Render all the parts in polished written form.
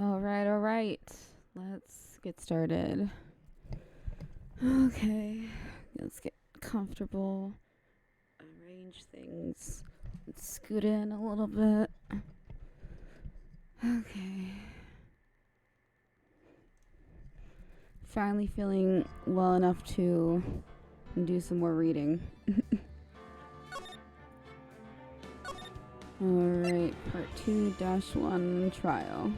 Alright. Let's get started. Okay, let's get comfortable. Arrange things. Let's scoot in a little bit. Okay. Finally feeling well enough to do some more reading. Alright, part 2-1 trial.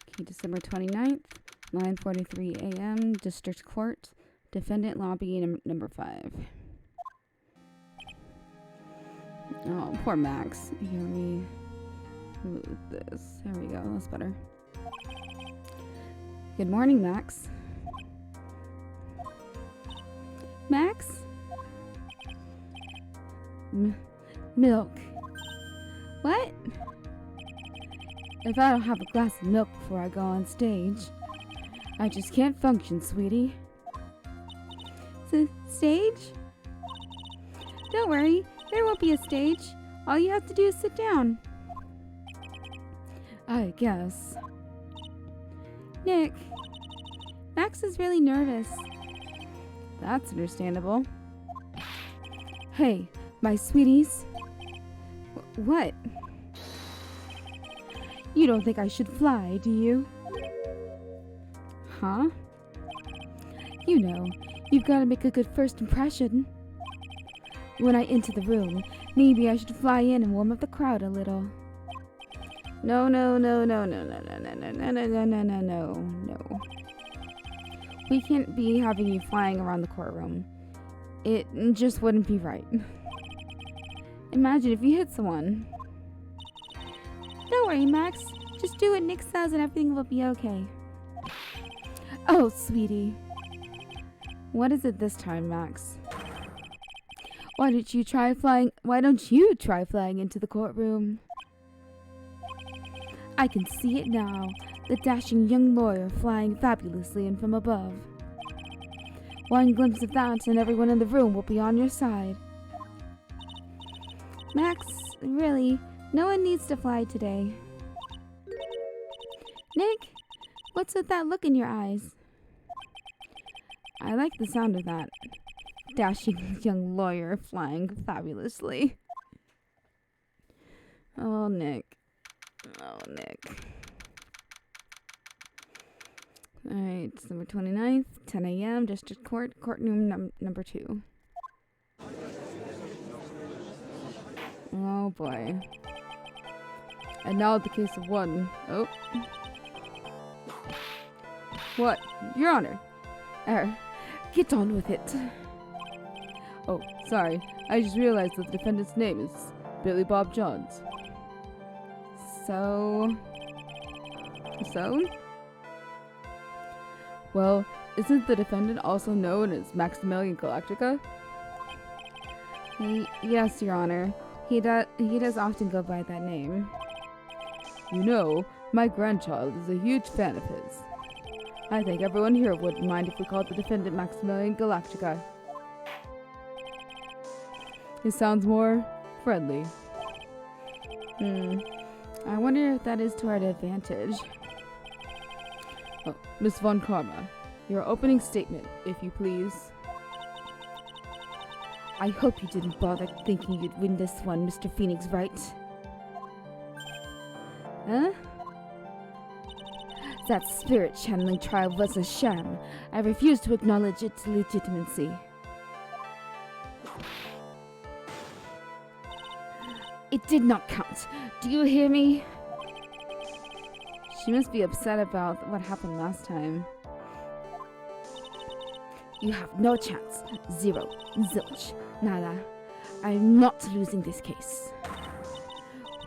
Okay, December 29th, 9:43 a.m., District Court, Defendant Lobby number 5. Oh, poor Max. Here, let me move this. There we go, that's better. Good morning, Max. Max? Milk. What? If I don't have a glass of milk before I go on stage, I just can't function, sweetie. Stage? Don't worry, there won't be a stage. All you have to do is sit down. I guess. Nick, Max is really nervous. That's understandable. Hey, my sweeties. What? You don't think I should fly, do you? Huh? You know, you've got to make a good first impression. When I enter the room, maybe I should fly in and warm up the crowd a little. No. We can't be having you flying around the courtroom. It just wouldn't be right. Imagine if you hit someone. Don't worry, Max. Just do what Nick says and everything will be okay. Oh, sweetie. What is it this time, Max? Why don't you try flying into the courtroom? I can see it now. The dashing young lawyer flying fabulously in from above. One glimpse of that and everyone in the room will be on your side. Max, really, no one needs to fly today. Nick, what's with that look in your eyes? I like the sound of that. Dashing young lawyer flying fabulously. Oh, Nick. Alright, December 29th, 10 a.m., District Court, courtroom number 2. Oh boy. And now the case of 1. Oh. What? Your Honor. Get on with it. Oh, sorry. I just realized that the defendant's name is Billy Bob Johns. So? Well, isn't the defendant also known as Maximilian Galactica? Yes, Your Honor. He does often go by that name. You know, my grandchild is a huge fan of his. I think everyone here wouldn't mind if we called the defendant Maximilian Galactica. It sounds more friendly. I wonder if that is to our advantage. Oh, Miss Von Karma, your opening statement, if you please. I hope you didn't bother thinking you'd win this one, Mr. Phoenix, Wright. Huh? That spirit channeling trial was a sham. I refuse to acknowledge its legitimacy. It did not count. Do you hear me? She must be upset about what happened last time. You have no chance. Zero. Zilch. Nada. I'm not losing this case.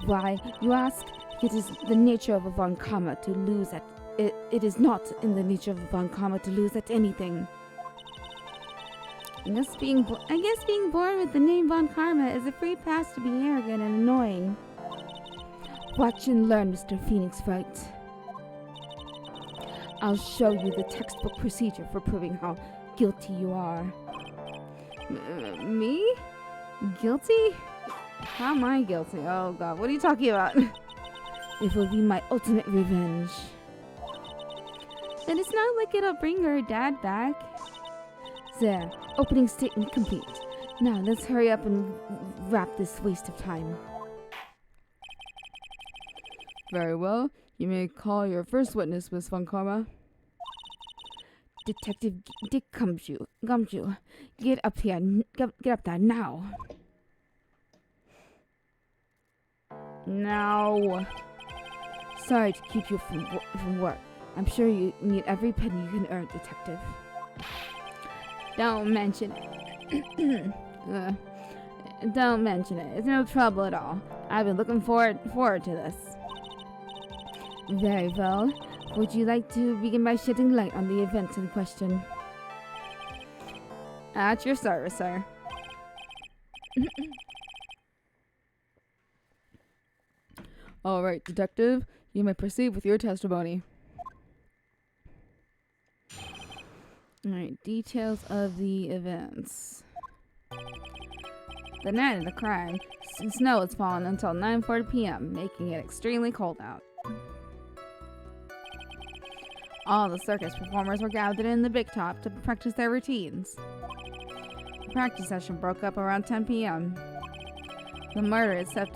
Why, you ask? It is the nature of a Von Karma to lose at... It is not in the nature of a Von Karma to lose at anything. I guess being born with the name Von Karma is a free pass to be arrogant and annoying. Watch and learn, Mr. Phoenix Wright. I'll show you the textbook procedure for proving how guilty you are. Me? Guilty? How am I guilty? Oh god, what are you talking about? It will be my ultimate revenge. And it's not like it'll bring her dad back. There, opening statement complete. Now let's hurry up and wrap this waste of time. Very well. You may call your first witness, Miss Von Karma. Detective Dick Gumshoe, get up here, get up there now. Now. Sorry to keep you from work. I'm sure you need every penny you can earn, Detective. Don't mention it. Don't mention it. It's no trouble at all. I've been looking forward to this. Very well. Would you like to begin by shedding light on the events in question? At your service, sir. All right, Detective. You may proceed with your testimony. Alright, details of the events. The night of the crime, snow has fallen until 9:40 p.m., making it extremely cold out. All the circus performers were gathered in the big top to practice their routines. The practice session broke up around 10 p.m. The murder itself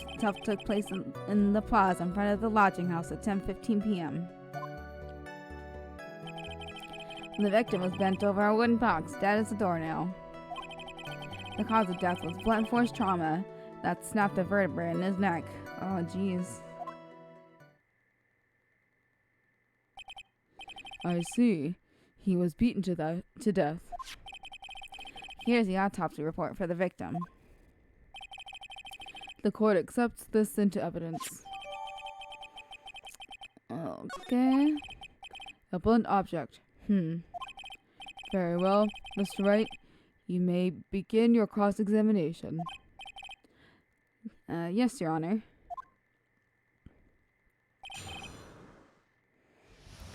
took place in the plaza in front of the lodging house at 10:15 p.m. The victim was bent over a wooden box, dead as a doornail. The cause of death was blunt force trauma that snapped a vertebrae in his neck. Oh, jeez. I see. He was beaten to death. Here's the autopsy report for the victim. The court accepts this into evidence. Okay. A blunt object. Very well, Mr. Wright. You may begin your cross-examination. Yes, Your Honor.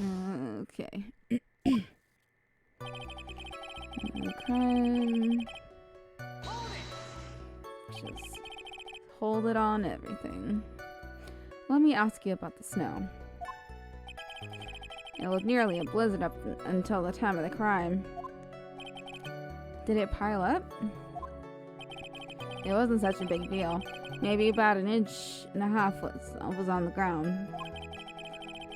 Okay. Crime. Just hold it on everything. Let me ask you about the snow. It was nearly a blizzard up until the time of the crime. Did it pile up? It wasn't such a big deal. Maybe about 1.5 inches was on the ground.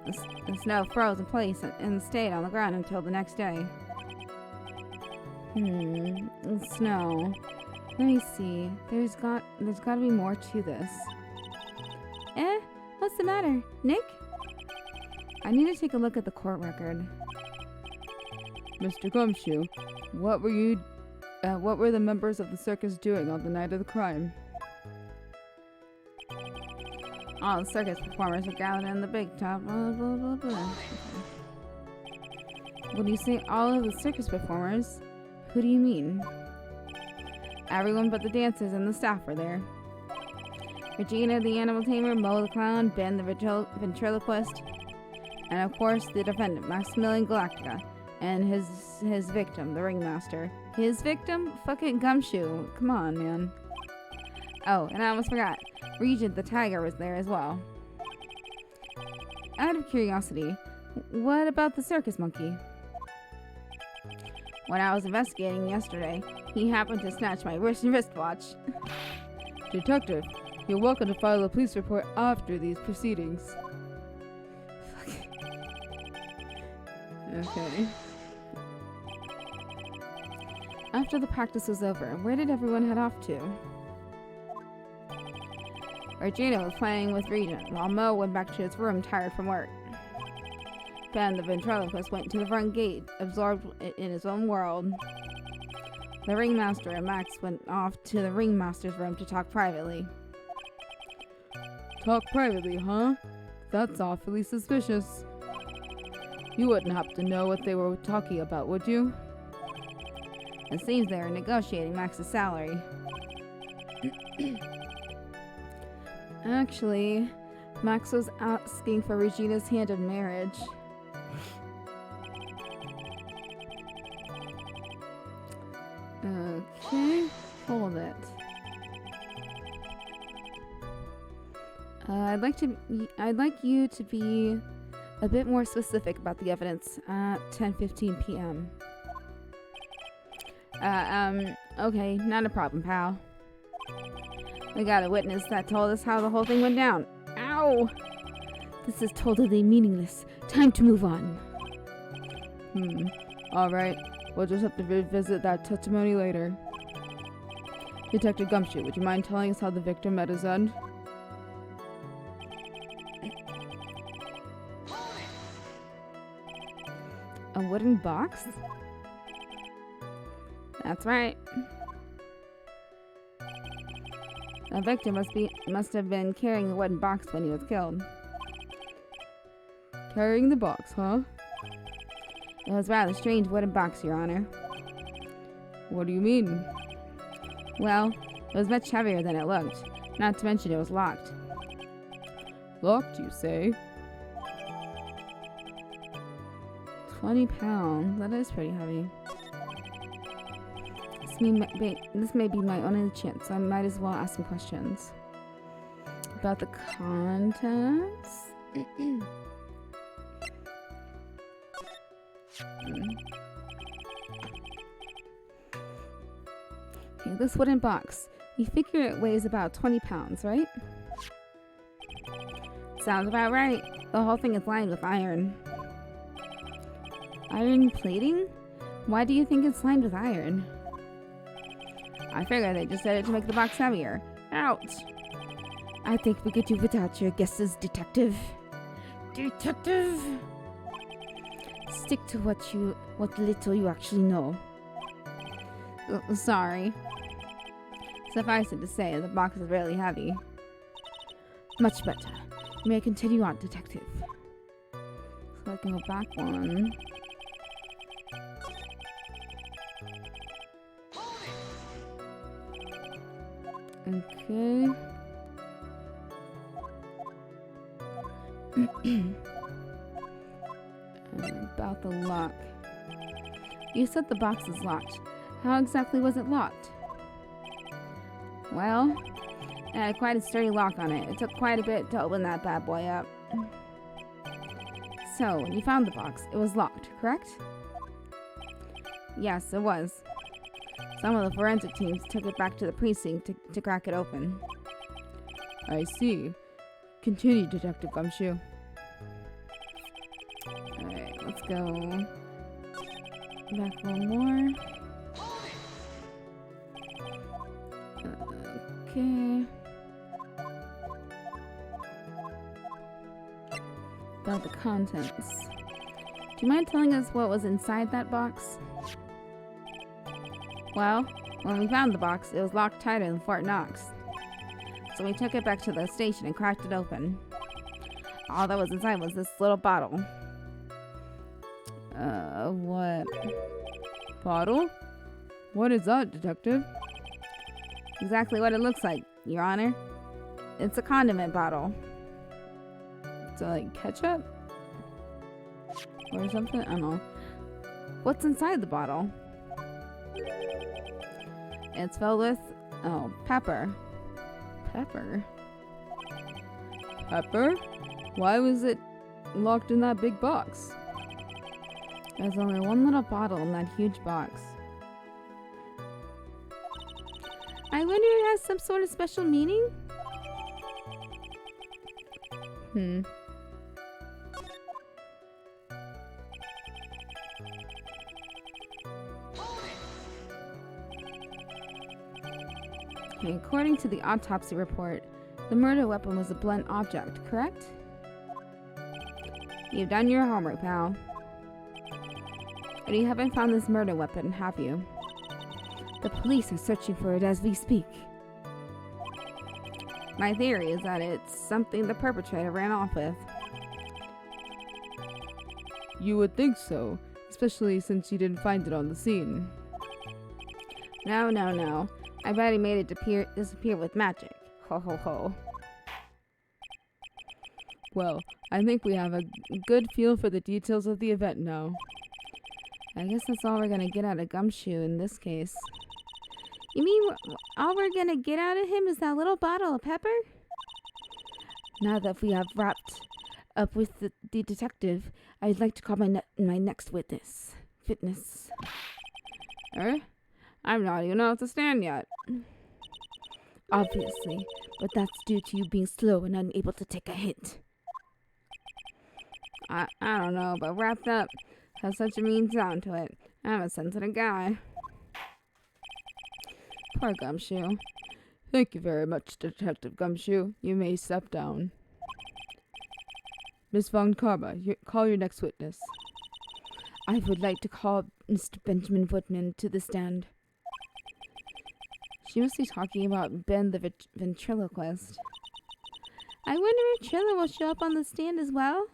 The snow froze in place and stayed on the ground until the next day. Snow. Let me see. There's got to be more to this. What's the matter, Nick? I need to take a look at the court record. Mr. Gumshoe, what were the members of the circus doing on the night of the crime? All the circus performers were gathered in the big top. Blah, blah, blah, blah. When you say all of the circus performers, who do you mean? Everyone but the dancers and the staff were there. Regina the animal tamer, Mo the clown, Ben the ventriloquist, and of course the defendant, Maximilian Galactica, and his victim, the ringmaster. His victim? Fucking Gumshoe. Come on, man. Oh, and I almost forgot. Regent the tiger was there as well. Out of curiosity, what about the circus monkey? When I was investigating yesterday, he happened to snatch my wristwatch. Detective, you're welcome to file a police report after these proceedings. Okay. After the practice was over, where did everyone head off to? Regina was playing with Regent, while Mo went back to his room tired from work. Ben, the ventriloquist, went to the front gate, absorbed in his own world. The ringmaster and Max went off to the ringmaster's room to talk privately. Talk privately, huh? That's awfully suspicious. You wouldn't happen to know what they were talking about, would you? It seems they were negotiating Max's salary. Actually, Max was asking for Regina's hand in marriage. Okay, hold it. I'd like you to be a bit more specific about the evidence at 10:15 p.m. Okay, not a problem, pal. We got a witness that told us how the whole thing went down. Ow! This is totally meaningless. Time to move on. Alright. We'll just have to revisit that testimony later. Detective Gumshoe, would you mind telling us how the victim met his end? A wooden box? That's right. The victim must have been carrying the wooden box when he was killed. Carrying the box, huh? It was a rather strange wooden box, Your Honor. What do you mean? Well, it was much heavier than it looked. Not to mention it was locked. Locked, you say? 20 pounds. That is pretty heavy. This may be my only chance, so I might as well ask some questions. About the contents? Okay, this wooden box. You figure it weighs about 20 pounds, right? Sounds about right. The whole thing is lined with iron. Iron plating? Why do you think it's lined with iron? I figure they just did it to make the box heavier. Ouch! I think we could do without your guesses, detective. Detective! Stick to what little you actually know. Sorry. Suffice it to say, the box is really heavy. Much better. You may continue on, detective. So I can go back one. Okay. About the lock. You said the box is locked. How exactly was it locked? Well, it had quite a sturdy lock on it. It took quite a bit to open that bad boy up. So, when you found the box, it was locked, correct? Yes, it was. Some of the forensic teams took it back to the precinct to crack it open. I see. Continue, Detective Gumshoe. Alright, let's go back one more. Okay. About the contents. Do you mind telling us what was inside that box? Well, when we found the box, it was locked tighter than Fort Knox. So we took it back to the station and cracked it open. All that was inside was this little bottle. What? Bottle? What is that, Detective? Exactly what it looks like, Your Honor. It's a condiment bottle. So, like ketchup? Or something? I don't know. What's inside the bottle? It's filled with, pepper. Pepper? Pepper? Why was it locked in that big box? There's only one little bottle in that huge box. I wonder if it has some sort of special meaning? Okay, according to the autopsy report, the murder weapon was a blunt object, correct? You've done your homework, pal. But you haven't found this murder weapon, have you? The police are searching for it as we speak. My theory is that it's something the perpetrator ran off with. You would think so, especially since you didn't find it on the scene. No. I bet he made it disappear with magic. Ho ho ho. Well, I think we have a good feel for the details of the event now. I guess that's all we're gonna get out of Gumshoe in this case. You mean all we're gonna get out of him is that little bottle of pepper? Now that we have wrapped up with the detective, I'd like to call my next witness. I'm not even off the stand yet. Obviously, but that's due to you being slow and unable to take a hint. I don't know, but wrapped up has such a mean sound to it. I'm a sensitive guy. Poor Gumshoe. Thank you very much, Detective Gumshoe. You may step down. Miss Von Karma, call your next witness. I would like to call Mr. Benjamin Woodman to the stand. She must be talking about Ben the ventriloquist. I wonder if Trilla will show up on the stand as well.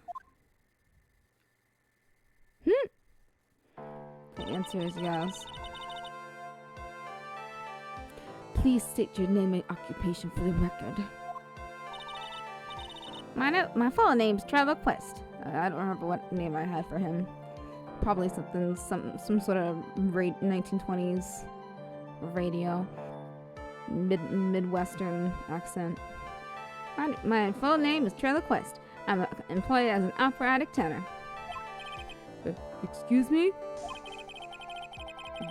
The answer is yes. Please state your name and occupation for the record. My full name's Trevor Quest. I don't remember what name I had for him. Probably some sort of 1920s radio, Midwestern accent. My full name is Trevor Quest. I'm employed as an operatic tenor. Excuse me?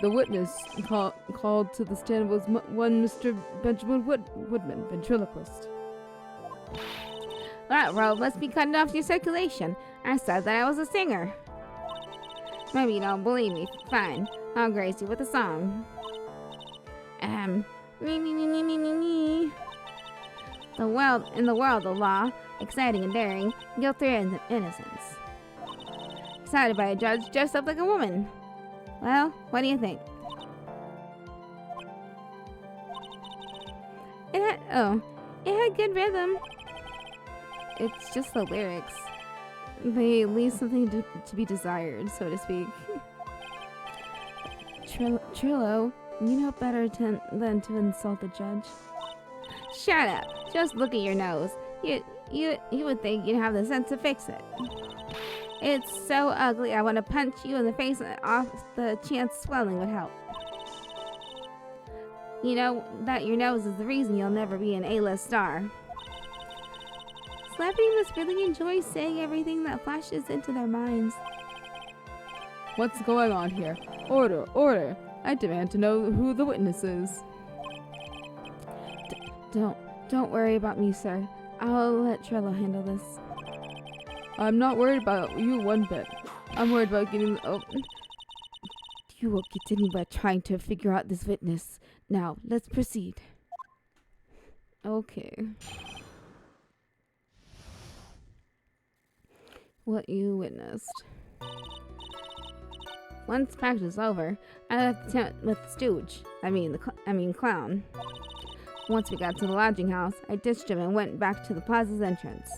The witness called to the stand was one Mr. Benjamin Woodman, ventriloquist. That road must be cutting off your circulation. I said that I was a singer. Maybe you don't believe me. Fine. I'll grace you with a song. Me. In the world of law, exciting and daring, guilty and innocence. Decided by a judge dressed up like a woman. Well, what do you think? It had good rhythm. It's just the lyrics. They leave something to be desired, so to speak. Trillo, you know better than to insult the judge. Shut up. Just look at your nose. You would think you'd have the sense to fix it. It's so ugly, I want to punch you in the face and off the chance swelling would help. You know that your nose is the reason you'll never be an A-list star. Celebrity must really enjoy saying everything that flashes into their minds. What's going on here? Order! I demand to know who the witness is. Don't worry about me, sir. I'll let Trello handle this. I'm not worried about you one bit. I'm worried about getting You will continue by trying to figure out this witness. Now, let's proceed. Okay. What you witnessed. Once practice was over, I left the tent with the stooge. I mean clown. Once we got to the lodging house, I ditched him and went back to the plaza's entrance.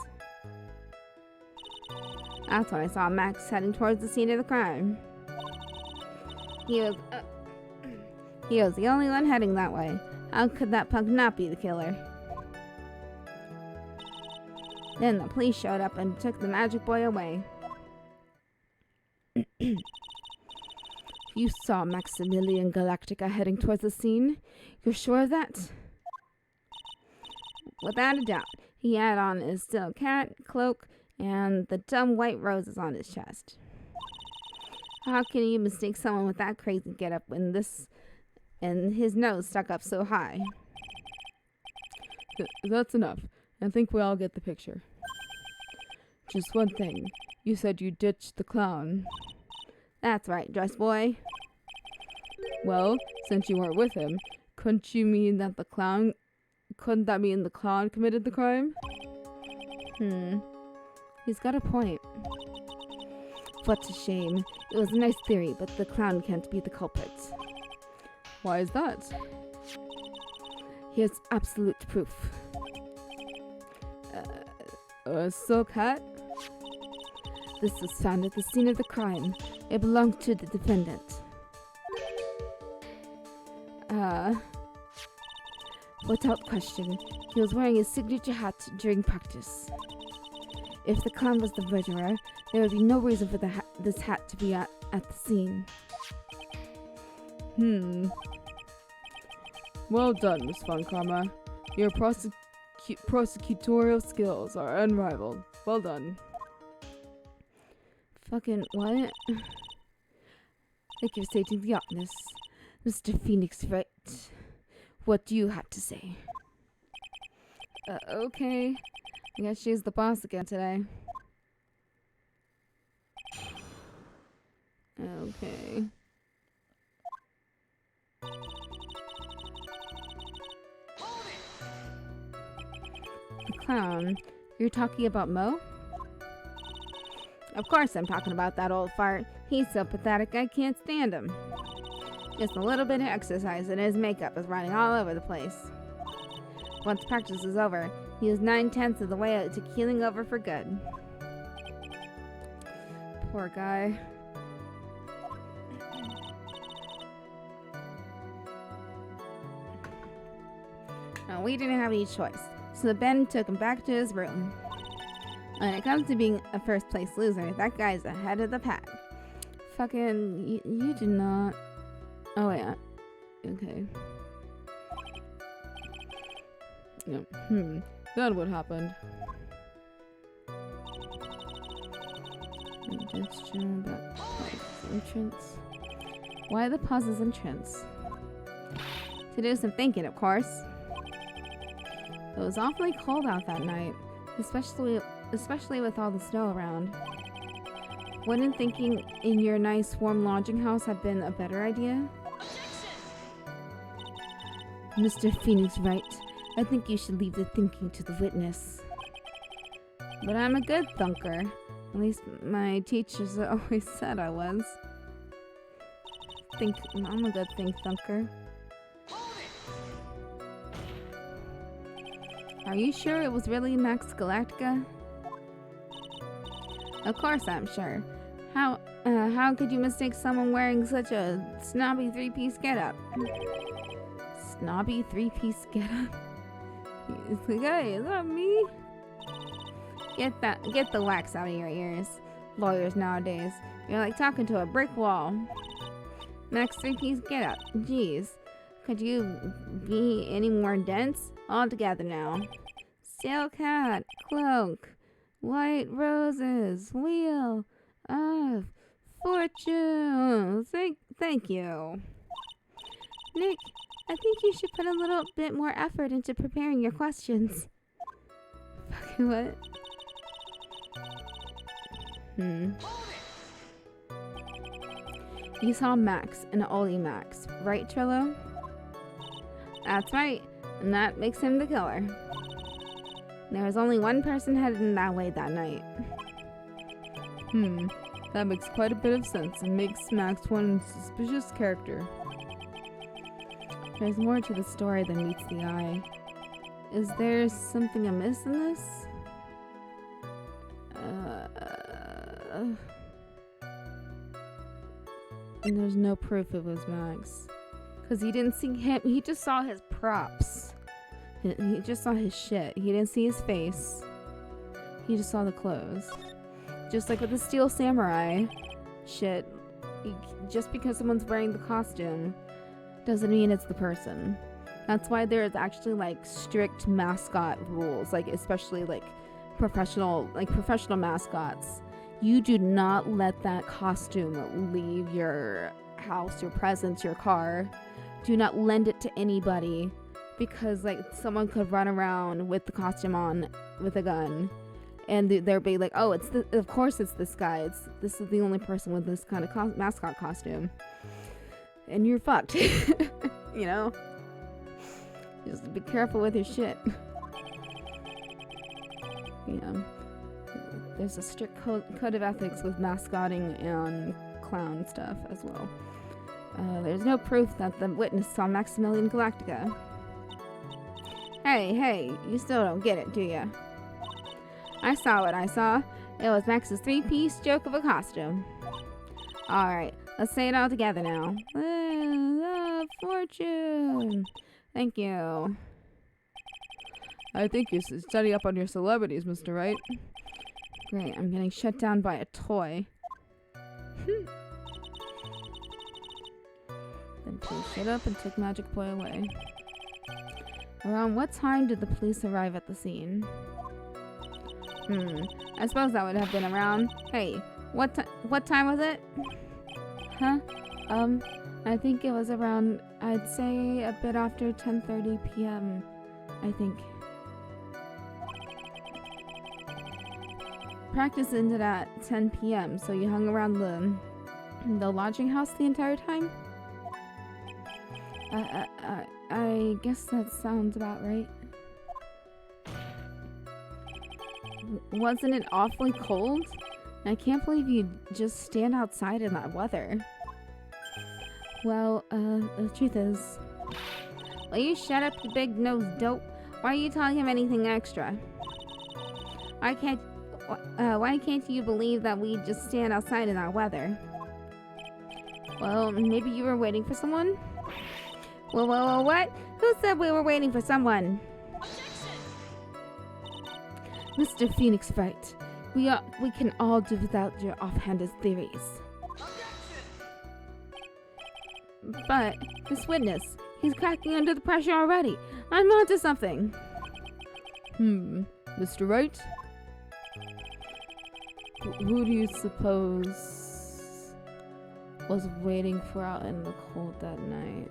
That's when I saw Max heading towards the scene of the crime. He was the only one heading that way. How could that punk not be the killer? Then the police showed up and took the magic boy away. You saw Maximilian Galactica heading towards the scene? You're sure of that? Without a doubt. He had on his silk hat, cloak, and the dumb white roses on his chest. How can you mistake someone with that crazy getup and his nose stuck up so high? That's enough. I think we all get the picture. Just one thing. You said you ditched the clown. That's right, dress boy. Well, since you weren't with him, couldn't that mean the clown committed the crime? He's got a point. What a shame. It was a nice theory, but the clown can't be the culprit. Why is that? Here's absolute proof. A silk hat? This was found at the scene of the crime. It belonged to the defendant. Without question, he was wearing his signature hat during practice. If the clown was the murderer, there would be no reason for this hat to be at the scene. Well done, Miss Von Karma. Your prosecutorial skills are unrivaled. Well done. Fucking what? Thank you for stating the obvious. Mr. Phoenix Wright. What do you have to say? Okay. I guess she's the boss again today. Okay. The clown. You're talking about Mo? Of course I'm talking about that old fart. He's so pathetic I can't stand him. Just a little bit of exercise and his makeup is running all over the place. Once practice is over, he is 9/10 of the way to keeling over for good. Poor guy. No, we didn't have any choice, so Ben took him back to his room. When it comes to being a first place loser, that guy's ahead of the pack. Fucking, you did not. Oh, yeah. Okay. No. That what happened. Entrance. Why the pauses entrance? To do some thinking, of course. It was awfully cold out that night, especially with all the snow around. Wouldn't thinking in your nice warm lodging house have been a better idea? Mr. Phoenix Wright, I think you should leave the thinking to the witness. But I'm a good thunker. At least my teachers always said I was. I'm a good thunker. Are you sure it was really Max Galactica? Of course I'm sure. How could you mistake someone wearing such a snobby three-piece getup? Snobby three-piece getup? Hey, is that me? Get the wax out of your ears. Lawyers nowadays. You're like talking to a brick wall. Max three-piece getup. Jeez. Could you be any more dense? All together now. Silk hat, cloak, white roses, wheel of fortune. Thank you. Nick, I think you should put a little bit more effort into preparing your questions. Fucking what? You saw Max and only Max, right, Trillo? That's right, and that makes him the killer. There was only one person headed in that way that night. That makes quite a bit of sense and makes Max one suspicious character. There's more to the story than meets the eye. Is there something amiss in this? And there's no proof it was Max. Because he didn't see him, he just saw his props. He just saw his shit. He didn't see his face. He just saw the clothes. Just like with the Steel Samurai shit, just because someone's wearing the costume doesn't mean it's the person. That's why there's actually like strict mascot rules, like especially like professional mascots. You do not let that costume leave your house, your presence, your car. Do not lend it to anybody, because like someone could run around with the costume on with a gun, and they'll be like, "Oh, of course it's this guy. This is the only person with this kind of mascot costume," and you're fucked. You know. Just be careful with your shit. Yeah. There's a strict code of ethics with mascotting and clown stuff as well. There's no proof that the witness saw Maximilian Galactica. Hey, you still don't get it, do ya? I saw what I saw. It was Max's three-piece joke of a costume. Alright, let's say it all together now. Fortune! Thank you. I think you should study up on your celebrities, Mr. Wright. Great, I'm getting shut down by a toy. Then please shut up and take Magic Boy away. Around what time did the police arrive at the scene? I suppose that would have been around... Hey, what time was it? Huh? I think it was around, I'd say a bit after 10:30 p.m., I think. Practice ended at 10 p.m., so you hung around the lodging house the entire time? I guess that sounds about right. Wasn't it awfully cold? I can't believe you'd just stand outside in that weather. Well, the truth is... Will you shut up, you big-nosed dope? Why are you telling him anything extra? Why can't you believe that we just stand outside in that weather? Well, maybe you were waiting for someone? Well, what? Who said we were waiting for someone? Mr. Phoenix Wright, we can all do without your offhanded theories. But this witness, he's cracking under the pressure already. I'm onto something. Mr. Wright? Who do you suppose was waiting for out in the cold that night?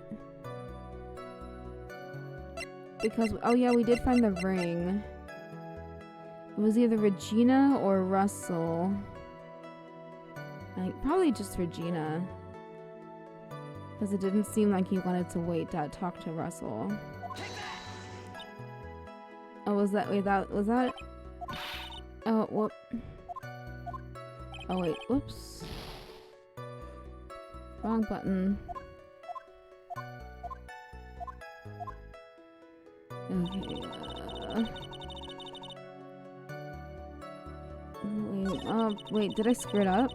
Because, oh yeah, we did find the ring. It was either Regina or Russell. Probably just Regina. Because it didn't seem like he wanted to wait to talk to Russell. Oh, was that it? Oh, whoop. Oh, wait, whoops. Wrong button. Okay, wait, did I screw it up?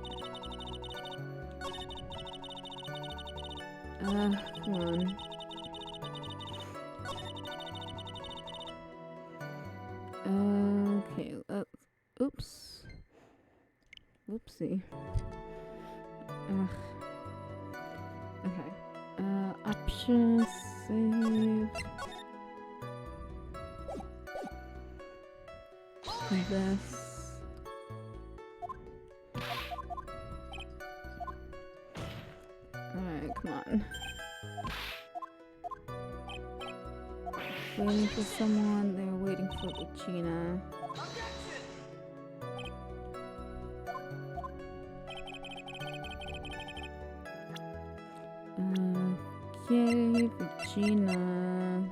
Come on. Okay, oops. Whoopsie. Okay. Options, save. This. Alright, come on. Waiting for someone, they're waiting for Regina. Okay, Regina.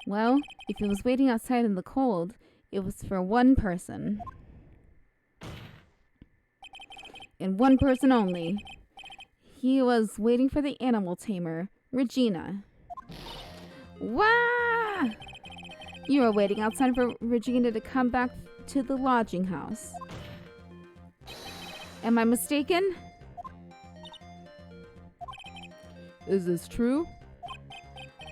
Well, if it was waiting outside in the cold, it was for one person. And one person only. He was waiting for the animal tamer, Regina. Wah! You were waiting outside for Regina to come back to the lodging house. Am I mistaken? Is this true?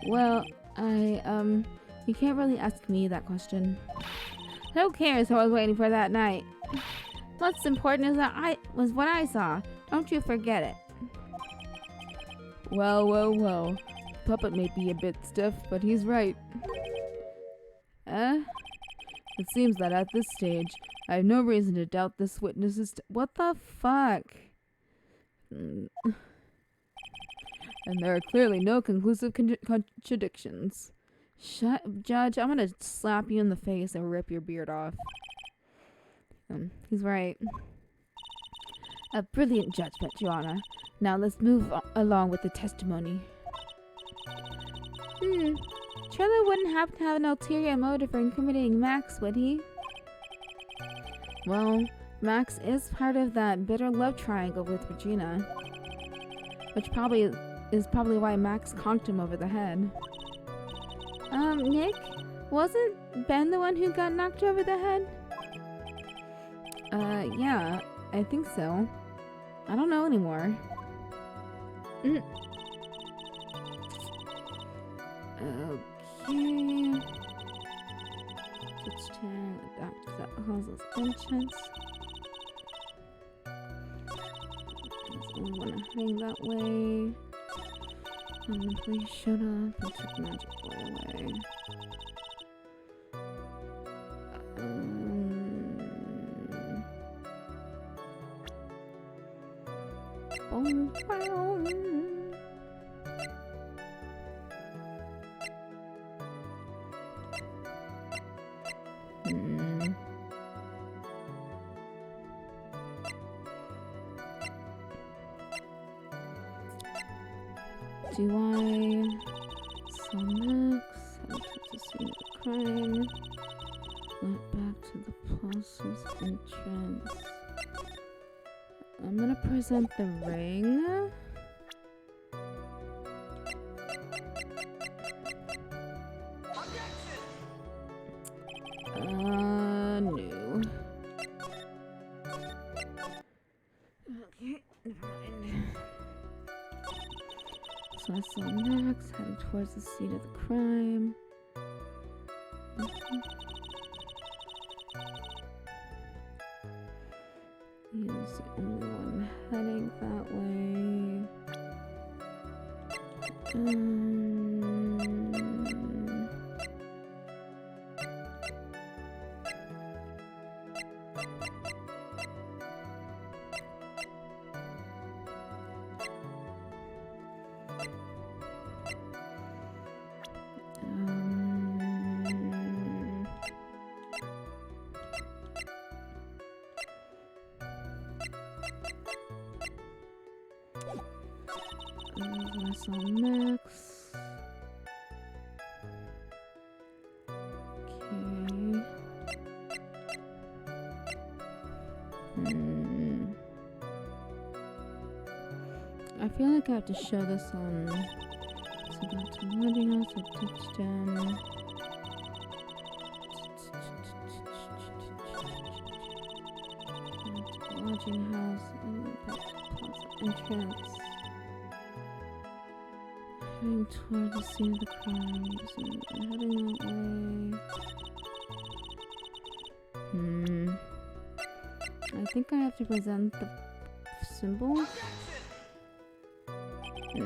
Well, you can't really ask me that question. Who cares who I was waiting for that night? What's important is that was what I saw. Don't you forget it. Well. Puppet may be a bit stiff, but he's right. It seems that at this stage, I have no reason to doubt this witness is what the fuck? And there are clearly no conclusive contradictions. Judge, I'm gonna slap you in the face and rip your beard off. He's right. A brilliant judgment, Your Honor. Now let's move along with the testimony. Trevor wouldn't happen to have an ulterior motive for incriminating Max, would he? Well, Max is part of that bitter love triangle with Regina. Which is probably why Max conked him over the head. Nick? Wasn't Ben the one who got knocked over the head? Yeah, I think so. I don't know anymore. Okay. Switch to adapt to that house's entrance. We want to hang that way. The police showed up and took Magic Boy away. Do I sell Max? Head to the scene of the crime. Went back to the plaza's entrance. I'm gonna present the ring. No. Okay, never mind. So I saw Max heading towards the scene of the crime. He was the only one heading that way. I saw Max. Okay. I feel like I have to show this on. So I got to lodging house, I touched him. Lodging house, and went back to plaza entrance. Heading toward the scene of the crime, heading that way. I think I have to present the symbol. No.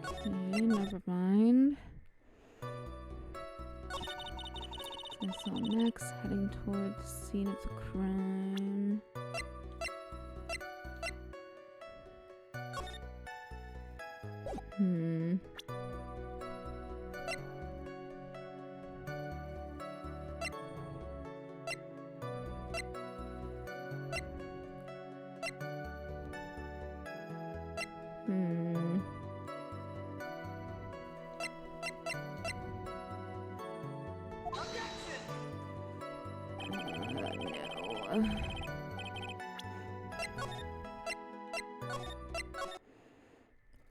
Okay, never mind. I saw Max heading toward the scene of the crime.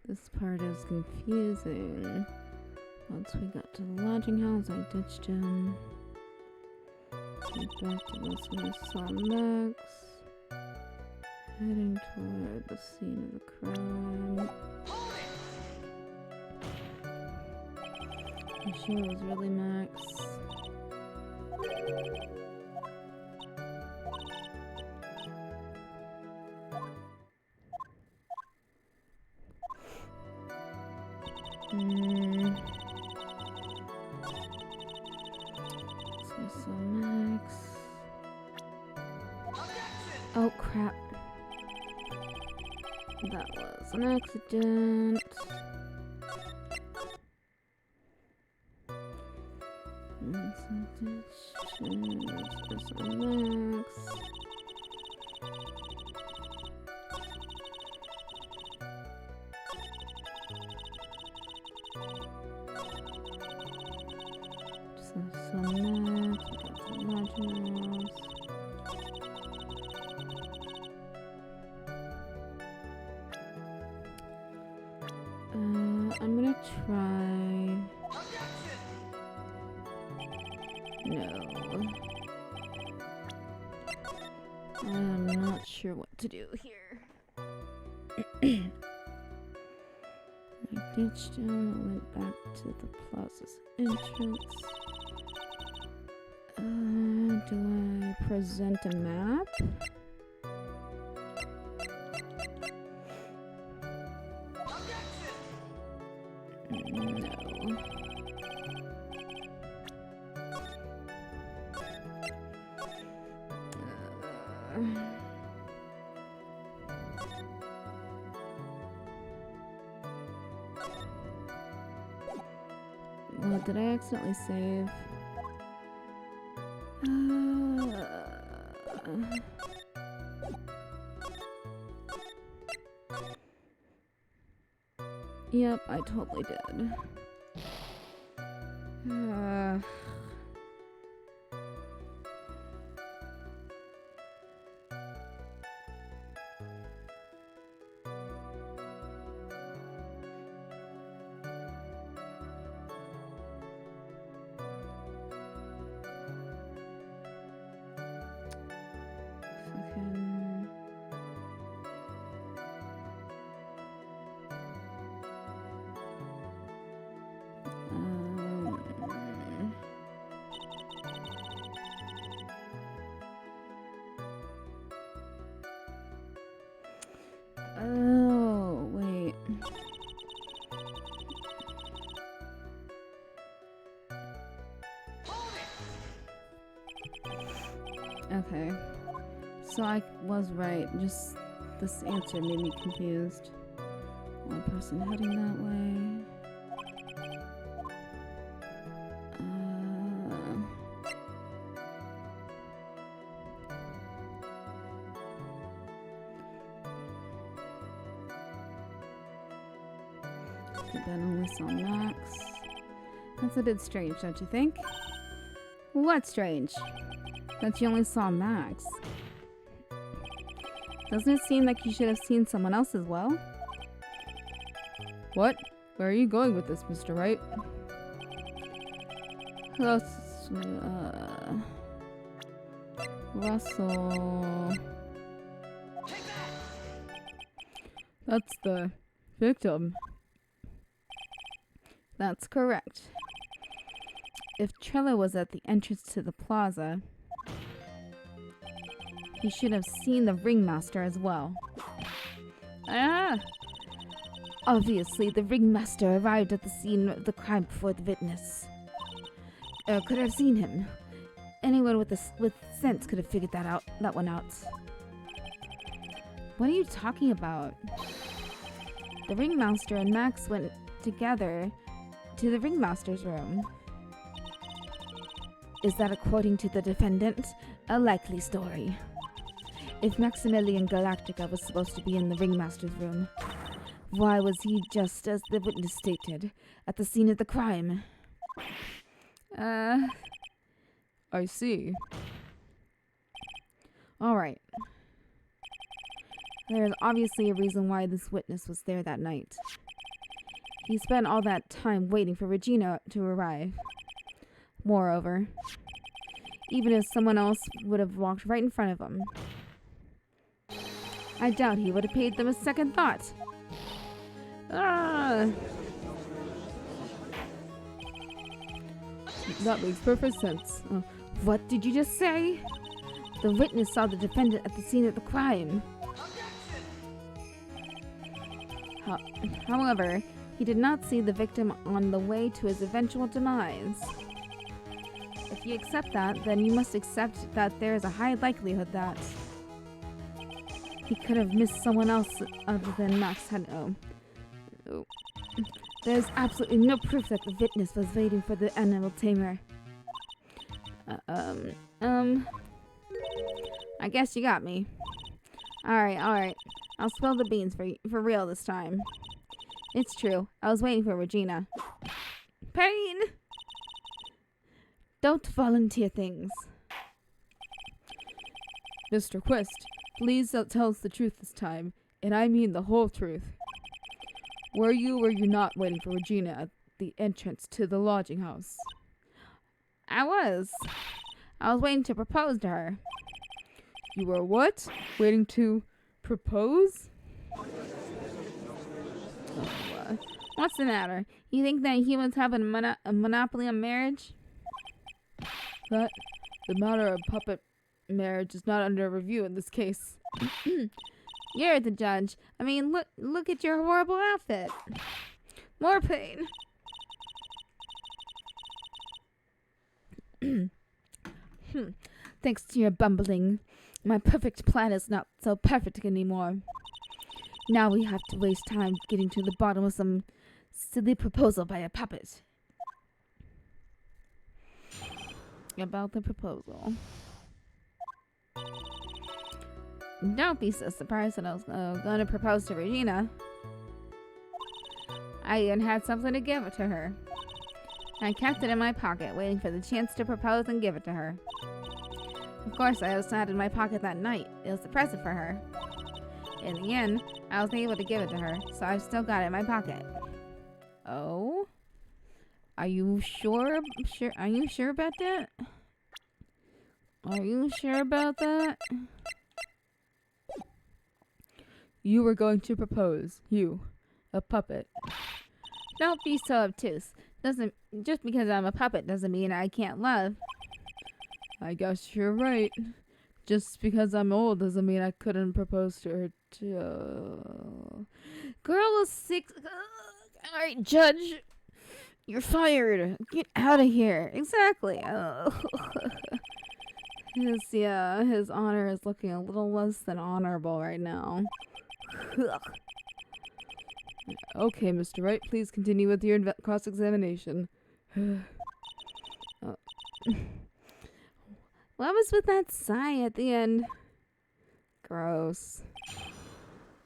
This part is confusing. Once we got to the lodging house, I ditched him. Went back to this one, I saw Max. Heading toward the scene of the crime. I'm sure it was really Max. So I saw Max. Oh crap. That was an accident. I'm gonna try. No. I'm not sure what to do here. I ditched him, I went back to the plaza's entrance. Do I present a map? No. What did I accidentally save? Yep, I totally did. Fucking... Oh, wait. Okay. So I was right. Just this answer made me confused. One person heading that way. Then only saw Max. That's a bit strange, don't you think? What's strange? That you only saw Max. Doesn't it seem like you should have seen someone else as well? What? Where are you going with this, Mr. Wright? Russell... That's the victim. That's correct. If Trello was at the entrance to the plaza, he should have seen the ringmaster as well. Obviously, the ringmaster arrived at the scene of the crime before the witness. Could have seen him. Anyone with sense could have figured that one out. What are you talking about? The ringmaster and Max went together to the ringmaster's room. Is that, according to the defendant, a likely story? If Maximilian Galactica was supposed to be in the ringmaster's room, why was he, just as the witness stated, at the scene of the crime? I see. Alright. There's obviously a reason why this witness was there that night. He spent all that time waiting for Regina to arrive. Moreover, even if someone else would have walked right in front of him, I doubt he would have paid them a second thought. That makes perfect sense. What did you just say? The witness saw the defendant at the scene of the crime. However, he did not see the victim on the way to his eventual demise. If you accept that, then you must accept that there is a high likelihood that he could have missed someone else other than Max had. There's absolutely no proof that the witness was waiting for the animal tamer. I guess you got me. Alright. I'll spill the beans for real this time. It's true. I was waiting for Regina. Pain! Don't volunteer things. Mr. Quist, please tell us the truth this time, and I mean the whole truth. Were you or were you not waiting for Regina at the entrance to the lodging house? I was waiting to propose to her. You were what? Waiting to propose? What's the matter? You think that humans have a monopoly on marriage? That the matter of puppet marriage is not under review in this case. You're the judge. I mean, look at your horrible outfit. More pain. Thanks to your bumbling, my perfect plan is not so perfect anymore. Now we have to waste time getting to the bottom of some silly proposal by a puppet. About the proposal. Don't be so surprised that I was going to propose to Regina. I even had something to give it to her. I kept it in my pocket, waiting for the chance to propose and give it to her. Of course, I also had it in my pocket that night. It was a present for her. In the end, I was able to give it to her, so I've still got it in my pocket. Oh? Are you sure? Are you sure about that? Are you sure about that? You were going to propose. You. A puppet. Don't be so obtuse. Just because I'm a puppet doesn't mean I can't love. I guess you're right. Just because I'm old doesn't mean I couldn't propose to her too. Girl was 6. Alright, Judge. You're fired. Get out of here. Exactly. Oh. His honor is looking a little less than honorable right now. Okay, Mr. Wright, please continue with your cross-examination. What was with that sigh at the end? Gross.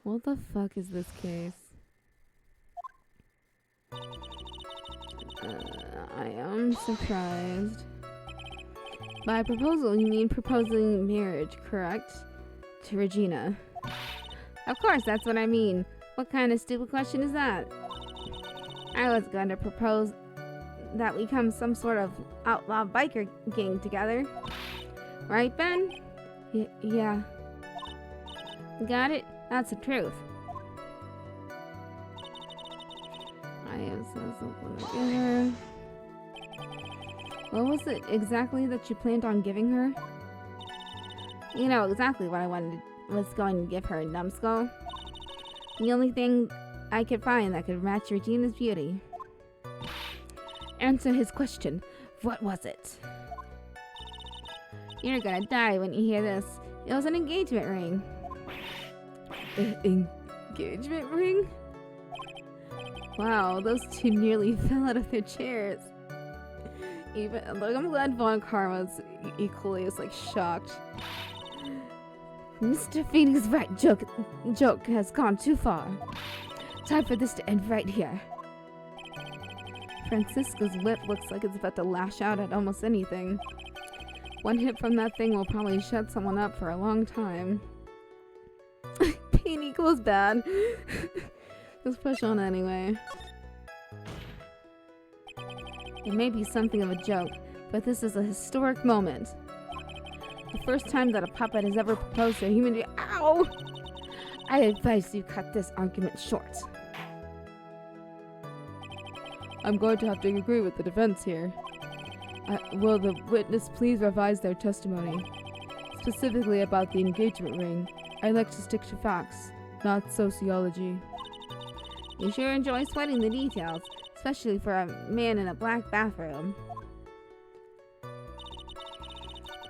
What the fuck is this case? I am surprised. By proposal, you mean proposing marriage, correct? To Regina. Of course, that's what I mean. What kind of stupid question is that? I was going to propose that we become some sort of outlaw biker gang together. Right, Ben? Yeah. Got it? That's the truth. I have something to give her. What was it exactly that you planned on giving her? You know exactly what I was going to give her, numbskull. The only thing I could find that could match Regina's beauty. Answer his question. What was it? You're gonna die when you hear this. It was an engagement ring. Engagement ring? Wow, those two nearly fell out of their chairs. I'm glad Von Karma's equally is like shocked. Mr. Phoenix's right joke has gone too far. Time for this to end right here. Francisca's lip looks like it's about to lash out at almost anything. One hit from that thing will probably shut someone up for a long time. Pain equals bad. Just push on anyway. It may be something of a joke, but this is a historic moment. The first time that a puppet has ever proposed to a human being. Ow! I advise you cut this argument short. I'm going to have to agree with the defense here. Will the witness please revise their testimony? Specifically about the engagement ring. I like to stick to facts, not sociology. You sure enjoy sweating the details, especially for a man in a black bathrobe.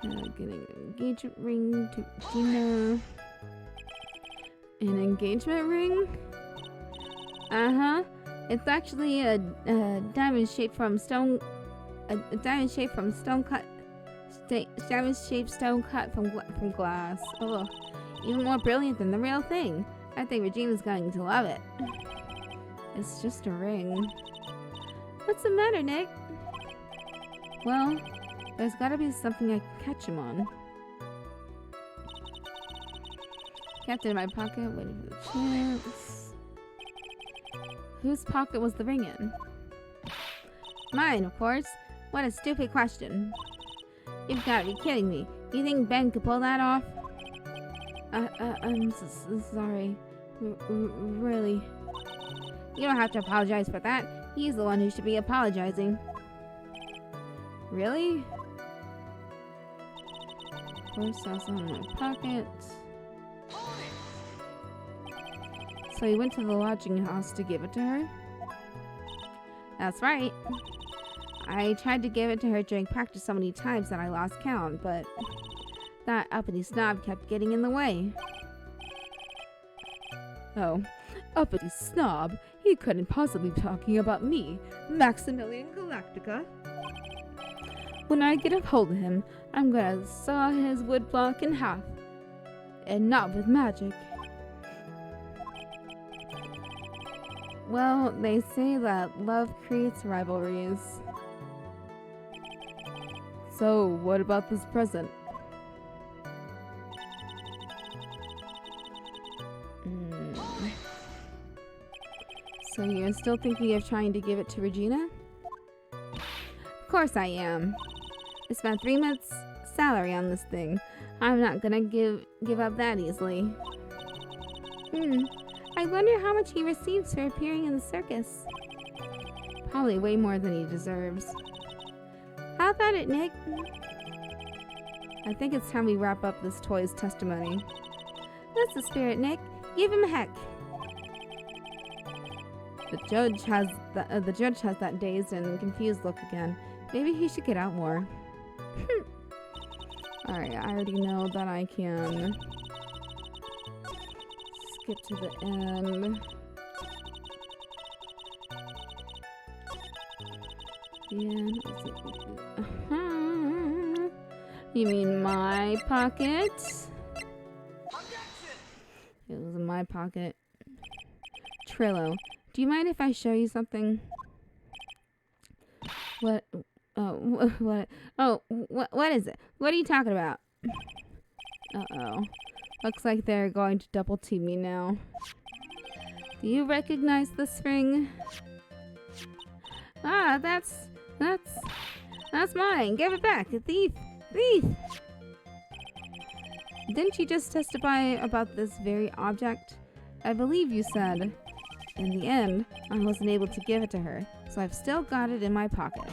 Getting an engagement ring to Gina. An engagement ring? Uh-huh. It's actually a diamond shaped from stone. A diamond shaped from stone cut. Diamond shaped stone cut from glass. Oh, even more brilliant than the real thing. I think Regina's going to love it. It's just a ring. What's the matter, Nick? Well, there's gotta be something I can catch him on. Kept it in my pocket, waiting for the chance. Whose pocket was the ring in? Mine, of course. What a stupid question. You've got to be kidding me. You think Ben could pull that off? I'm sorry. Really. You don't have to apologize for that. He's the one who should be apologizing. Really? Of course, that's in my pocket. So he went to the lodging house to give it to her? That's right. I tried to give it to her during practice so many times that I lost count, but that uppity snob kept getting in the way. Oh, uppity snob? He couldn't possibly be talking about me, Maximilian Galactica. When I get a hold of him, I'm gonna saw his woodblock in half. And not with magic. Well, they say that love creates rivalries. So, what about this present? So you're still thinking of trying to give it to Regina? Of course I am. I spent 3 months' salary on this thing. I'm not gonna give up that easily. I wonder how much he receives for appearing in the circus. Probably way more than he deserves. How about it, Nick? I think it's time we wrap up this toy's testimony. That's the spirit, Nick. Give him a heck. The judge has that dazed and confused look again. Maybe he should get out more. Alright, I already know that I can Skip to the end. You mean my pocket? It was in my pocket. Trillo, do you mind if I show you something? What? Oh, what? Oh, what is it? What are you talking about? Uh-oh. Looks like they're going to double team me now. Do you recognize this ring? Ah, that's mine. Give it back. A thief. Thief. Didn't you just testify about this very object? I believe you said. In the end, I wasn't able to give it to her, so I've still got it in my pocket.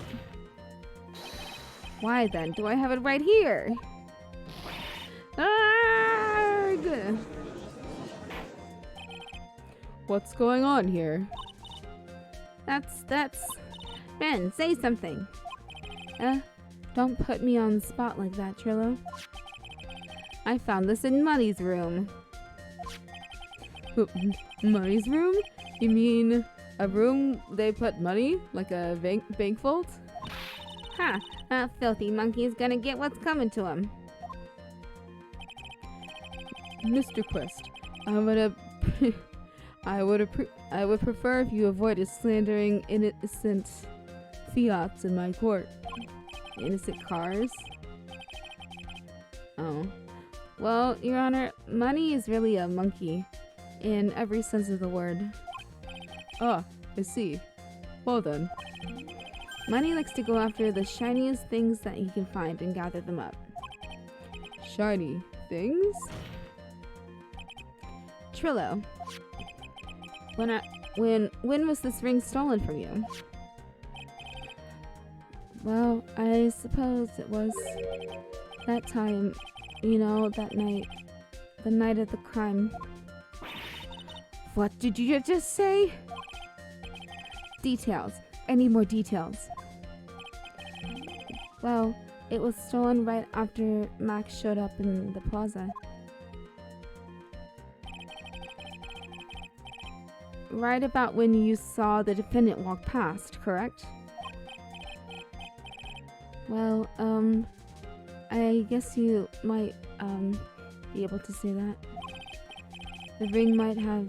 Why then do I have it right here? Arrgh! What's going on here? That's... Ben, say something. Don't put me on the spot like that, Trillo. I found this in Money's room. Money's room? You mean a room they put money? Like a bank vault? Ha! That filthy monkey is gonna get what's coming to him. Mr. Quest, I would prefer if you avoided slandering innocent fiats in my court. Innocent cars? Oh. Well, Your Honor, Money is really a monkey. In every sense of the word. Ah, I see. Well then. Money likes to go after the shiniest things that he can find and gather them up. Shiny things? Trillo. When was this ring stolen from you? Well, I suppose it was that time, you know, that night. The night of the crime. What did you just say? Details. I need more details. Well, it was stolen right after Max showed up in the plaza. Right about when you saw the defendant walk past, correct? Well, I guess you might, be able to say that. The ring might have,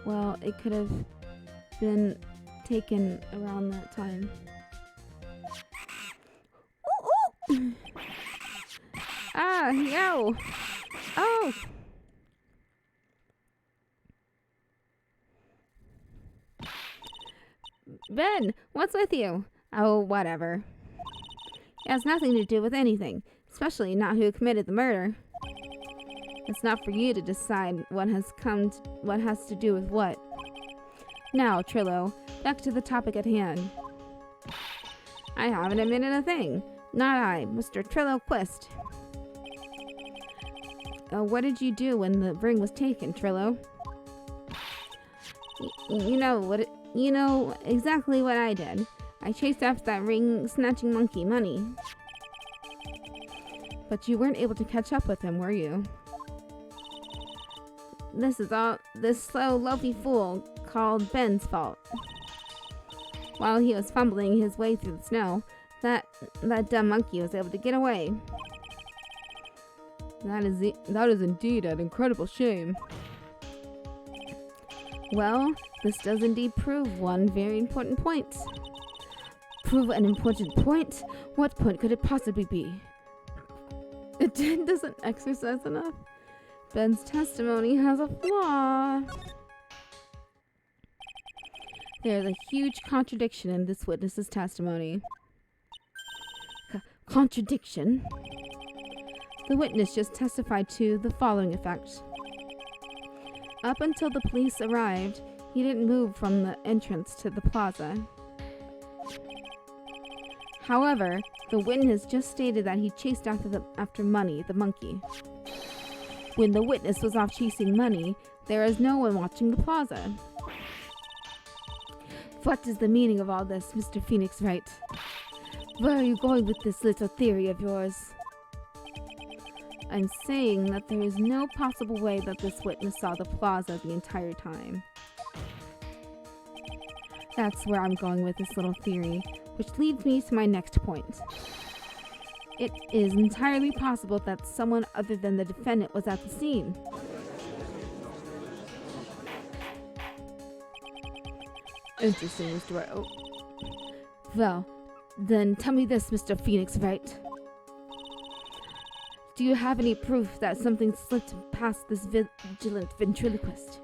well, it could have been taken around that time. Ooh, ooh. Ah, yo! Oh! Ben, what's with you? Oh, whatever. It has nothing to do with anything, especially not who committed the murder. It's not for you to decide what has to do with what. Now, Trillo, back to the topic at hand. I haven't admitted a thing. Not I, Mr. Trillo Quest. What did you do when the ring was taken, Trillo? You know what you know exactly what I did. I chased after that ring-snatching monkey, Money. But you weren't able to catch up with him, were you? This is all this slow, loafy fool called Ben's fault. While he was fumbling his way through the snow, that dumb monkey was able to get away. That is indeed an incredible shame. Well, this does indeed prove one very important point. Prove an important point? What point could it possibly be? It doesn't exercise enough. Ben's testimony has a flaw. There's a huge contradiction in this witness's testimony. Contradiction? The witness just testified to the following effect. Up until the police arrived, he didn't move from the entrance to the plaza. However, the witness just stated that he chased after Money, the monkey. When the witness was off chasing Money, there is no one watching the plaza. What is the meaning of all this, Mr. Phoenix Wright? Where are you going with this little theory of yours? I'm saying that there is no possible way that this witness saw the plaza the entire time. That's where I'm going with this little theory, which leads me to my next point. It is entirely possible that someone other than the defendant was at the scene. Interesting, Mr. Wright. Oh. Well, then tell me this, Mr. Phoenix Wright. Do you have any proof that something slipped past this vigilant ventriloquist?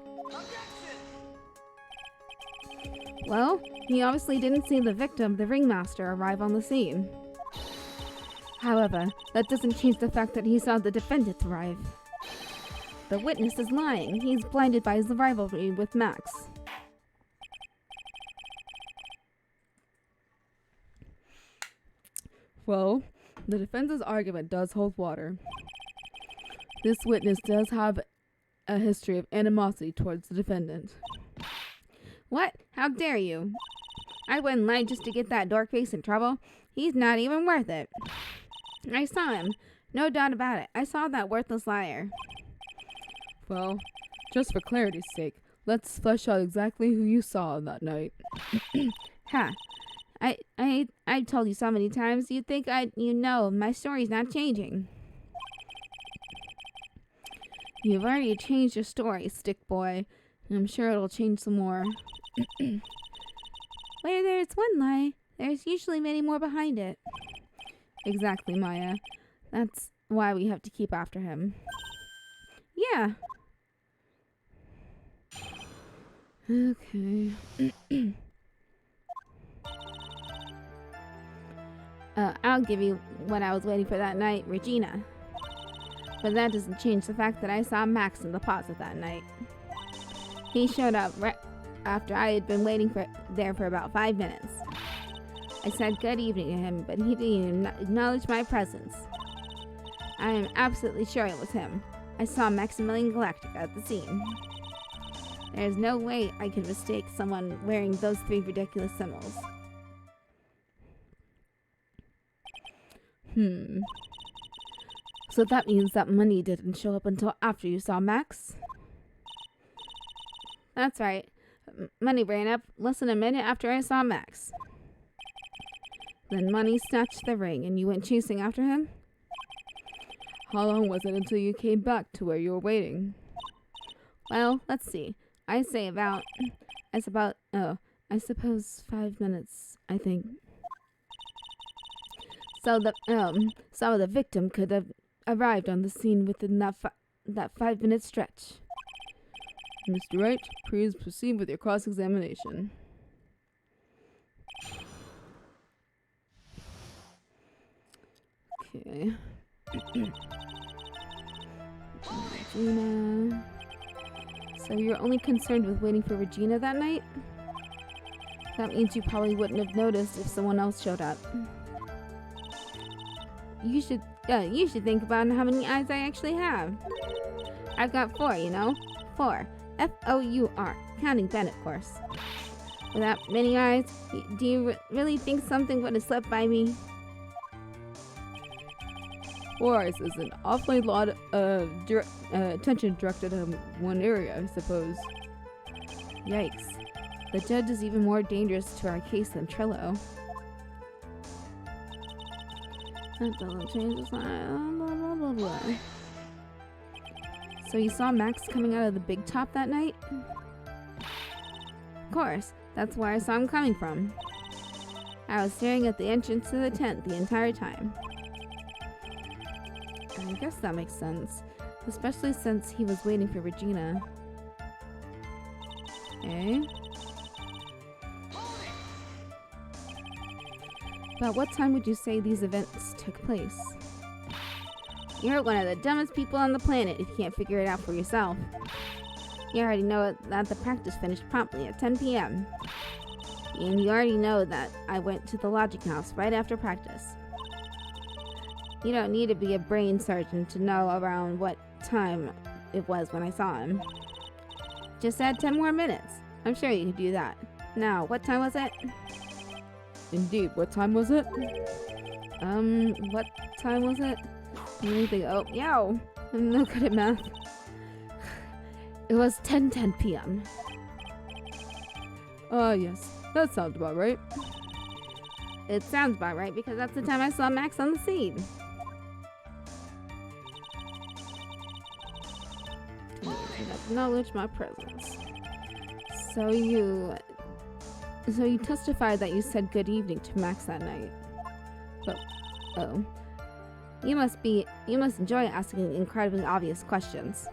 Well, he obviously didn't see the victim, the ringmaster, arrive on the scene. However, that doesn't change the fact that he saw the defendant arrive. The witness is lying. He's blinded by his rivalry with Max. Well, the defense's argument does hold water. This witness does have a history of animosity towards the defendant. What? How dare you? I wouldn't lie just to get that dork face in trouble. He's not even worth it. I saw him. No doubt about it. I saw that worthless liar. Well, just for clarity's sake, let's flesh out exactly who you saw that night. Ha. I've told you so many times, you'd think you know, my story's not changing. You've already changed your story, stick boy. I'm sure it'll change some more. Where there's one lie, there's usually many more behind it. Exactly, Maya. That's why we have to keep after him. Yeah. Okay. I'll give you what I was waiting for that night, Regina. But that doesn't change the fact that I saw Max in the plaza that night. He showed up right after I had been waiting there for about 5 minutes. I said good evening to him, but he didn't even acknowledge my presence. I am absolutely sure it was him. I saw Maximilian Galactica at the scene. There's no way I could mistake someone wearing those 3 ridiculous symbols. So that means that Money didn't show up until after you saw Max? That's right. Money ran up less than a minute after I saw Max. Then Money snatched the ring and you went chasing after him? How long was it until you came back to where you were waiting? Well, let's see. I suppose 5 minutes, I think. So the victim could have arrived on the scene within that 5 minute stretch. Mr. Wright, please proceed with your cross-examination. Okay. Regina. So you're only concerned with waiting for Regina that night? That means you probably wouldn't have noticed if someone else showed up. You should think about how many eyes I actually have. I've got 4, you know? 4. F-O-U-R. Counting Ben, of course. With that many eyes, do you really think something would have slipped by me? 4 eyes is an awfully lot of attention directed at one area, I suppose. Yikes. The judge is even more dangerous to our case than Trillo. That doesn't change the sign. Blah, blah, blah, blah. So you saw Max coming out of the big top that night? Of course. That's where I saw him coming from. I was staring at the entrance to the tent the entire time. I guess that makes sense. Especially since he was waiting for Regina. Okay. About what time would you say these events took place? You're one of the dumbest people on the planet if you can't figure it out for yourself. You already know that the practice finished promptly at 10 p.m. And you already know that I went to the lodging house right after practice. You don't need to be a brain surgeon to know around what time it was when I saw him. Just add 10 more minutes. I'm sure you could do that. Now, what time was it? Indeed, what time was it? What time was it? Anything? Oh, yo! I'm no good at math. It was 10:10 p.m. Yes. That sounds about right. It sounds about right because that's the time I saw Max on the scene. Acknowledge my presence. So you testified that you said good evening to Max that night. But oh. You must enjoy asking incredibly obvious questions.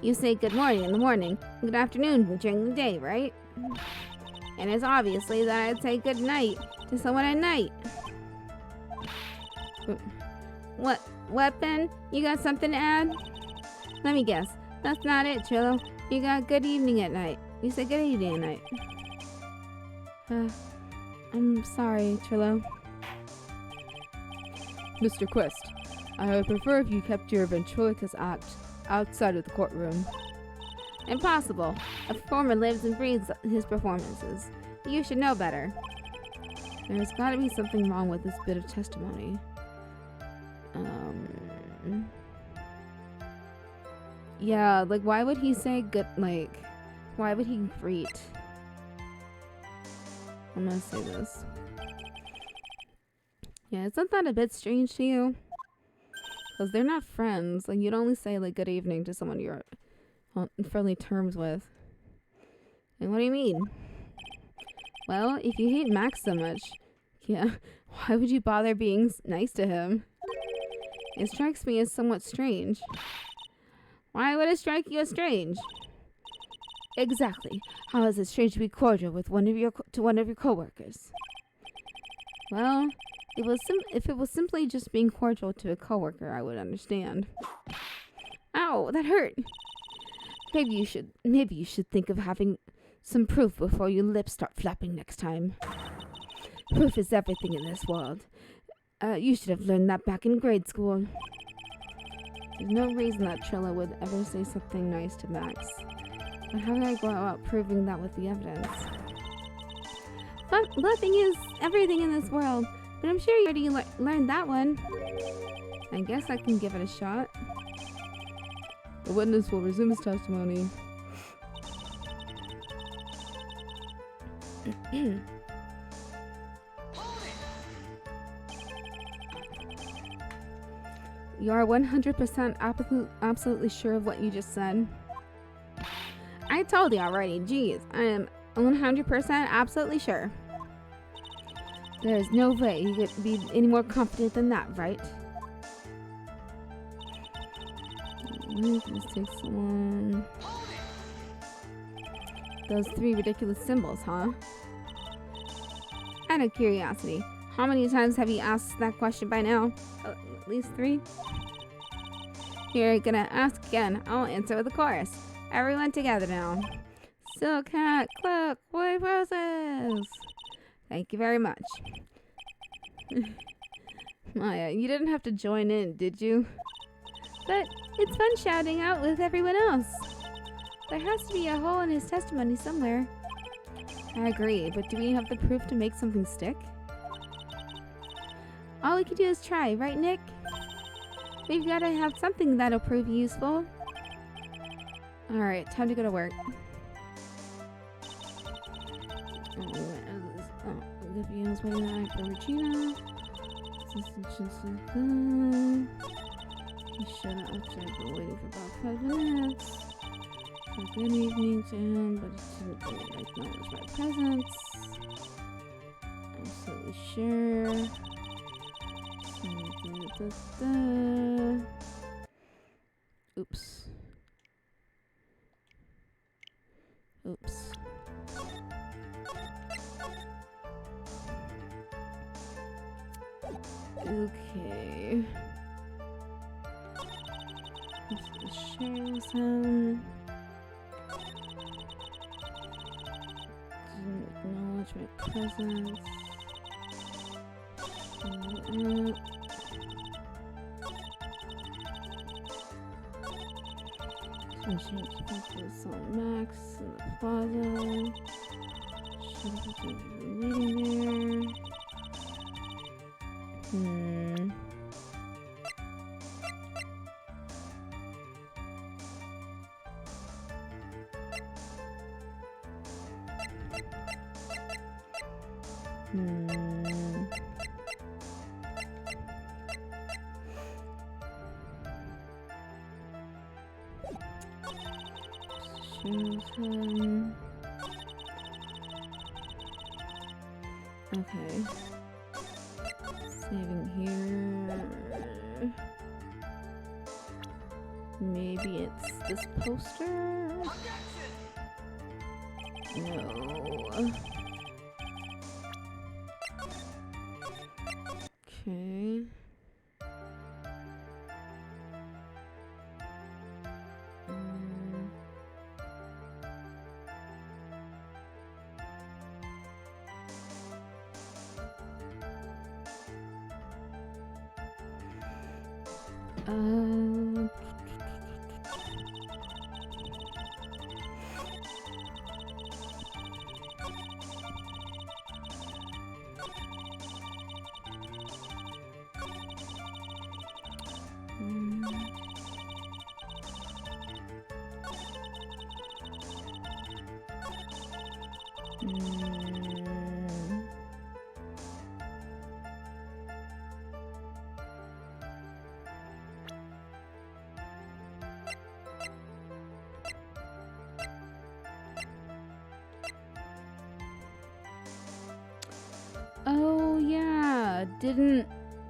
You say good morning in the morning, good afternoon during the day, right? And it's obviously that I'd say good night to someone at night. What, weapon? You got something to add? Let me guess. That's not it, Trillo. You got good evening at night. You said good evening at night. I'm sorry, Trillo. Mr. Quest, I would prefer if you kept your ventriloquist act outside of the courtroom. Impossible. A performer lives and breathes his performances. You should know better. There's gotta be something wrong with this bit of testimony. Yeah, like, why would he say good, like, why would he greet? I'm gonna say this. Yeah, isn't that a bit strange to you? Because they're not friends. Like, you'd only say, like, good evening to someone you're on friendly terms with. And what do you mean? Well, if you hate Max so much, yeah, why would you bother being nice to him? It strikes me as somewhat strange. Why would it strike you as strange? Exactly. How is it strange to be cordial with one of your coworkers? Well, if it was simply just being cordial to a coworker, I would understand. Ow, that hurt. Maybe you should think of having some proof before your lips start flapping next time. Proof is everything in this world. You should have learned that back in grade school. There's no reason that Trilla would ever say something nice to Max. But how can I go about proving that with the evidence? But nothing is everything in this world. But I'm sure you already learned that one. I guess I can give it a shot. The witness will resume his testimony. You are 100% absolutely sure of what you just said? I told you already. Jeez, I am 100% absolutely sure. There is no way you could be any more confident than that, right? Let's take someone. Those 3 ridiculous symbols, huh? Out of curiosity, how many times have you asked that question by now? At least 3? You're gonna ask again. I'll answer with a chorus. Everyone together now. Silk hat, cloak, white roses. Thank you very much. Maya, you didn't have to join in, did you? But it's fun shouting out with everyone else. There has to be a hole in his testimony somewhere. I agree, but do we have the proof to make something stick? All we can do is try, right, Nick? We've got to have something that'll prove useful. Alright, time to go to work. Olivia's waiting on for Regina. He shut up after waiting for about 5 minutes. So good evening to him, but he didn't really acknowledge my presence. Absolutely sure. Oops. Oops. Okay. This shows him. Didn't acknowledge my presence. Change focus on Max in the plaza. Should have been waiting there. Shows him. Okay. Saving here. Maybe it's this poster? No. Okay. Oh yeah, didn't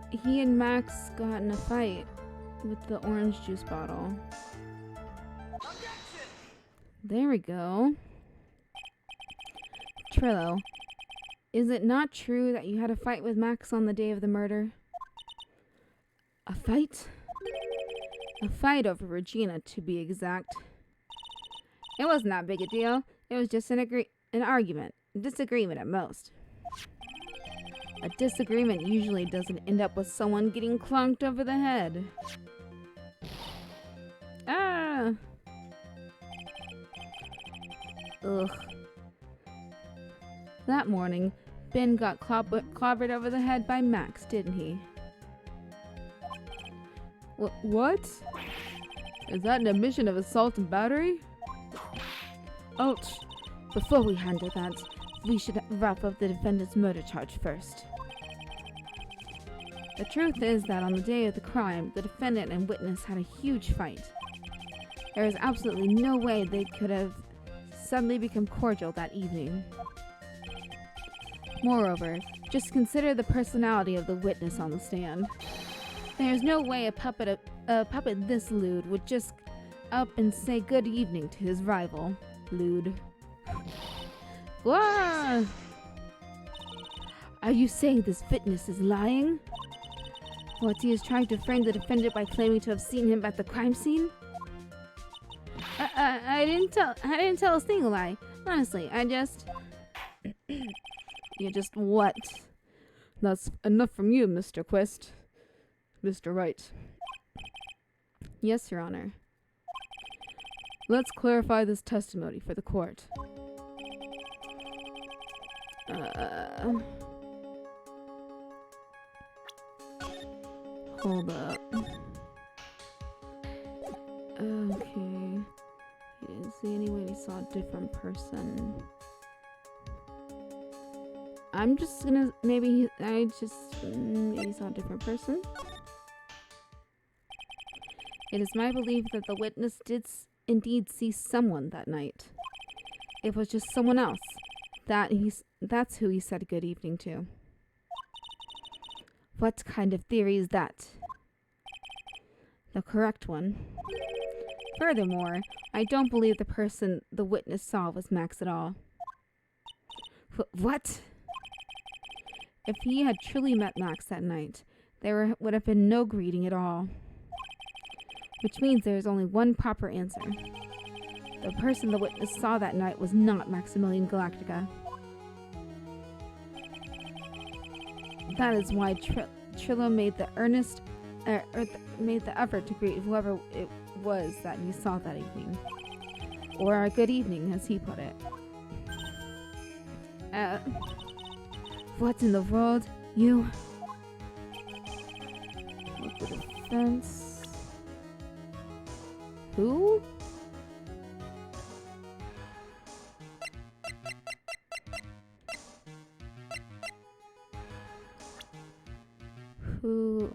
he and Max got in a fight with the orange juice bottle? There we go. Trillo, is it not true that you had a fight with Max on the day of the murder? A fight? A fight over Regina, to be exact. It wasn't that big a deal. It was just an argument. A disagreement at most. A disagreement usually doesn't end up with someone getting clunked over the head. Ah! Ugh. That morning, Ben got clobbered over the head by Max, didn't he? What? Is that an admission of assault and battery? Ouch. Before we handle that, we should wrap up the defendant's murder charge first. The truth is that on the day of the crime, the defendant and witness had a huge fight. There is absolutely no way they could have suddenly become cordial that evening. Moreover, just consider the personality of the witness on the stand. There is no way a puppet this lewd would just up and say good evening to his rival. Lewd. Wah! Are you saying this witness is lying? What, he is trying to frame the defendant by claiming to have seen him at the crime scene? I didn't tell a single lie. Honestly, I just... You just what? That's enough from you, Mr. Quest. Mr. Wright. Yes, Your Honor. Let's clarify this testimony for the court. Hold up. Okay. He didn't see anyone, he saw a different person. I'm just gonna, maybe he saw a different person. It is my belief that the witness did indeed see someone that night. It was just someone else. That's who he said good evening to. What kind of theory is that? The correct one. Furthermore, I don't believe the person the witness saw was Max at all. What? If he had truly met Max that night, there would have been no greeting at all. Which means there is only one proper answer. The person the witness saw that night was not Maximilian Galactica. That is why Trillo made the made the effort to greet whoever it was that he saw that evening. Or a good evening, as he put it. What in the world? You? With the defense? Who? Who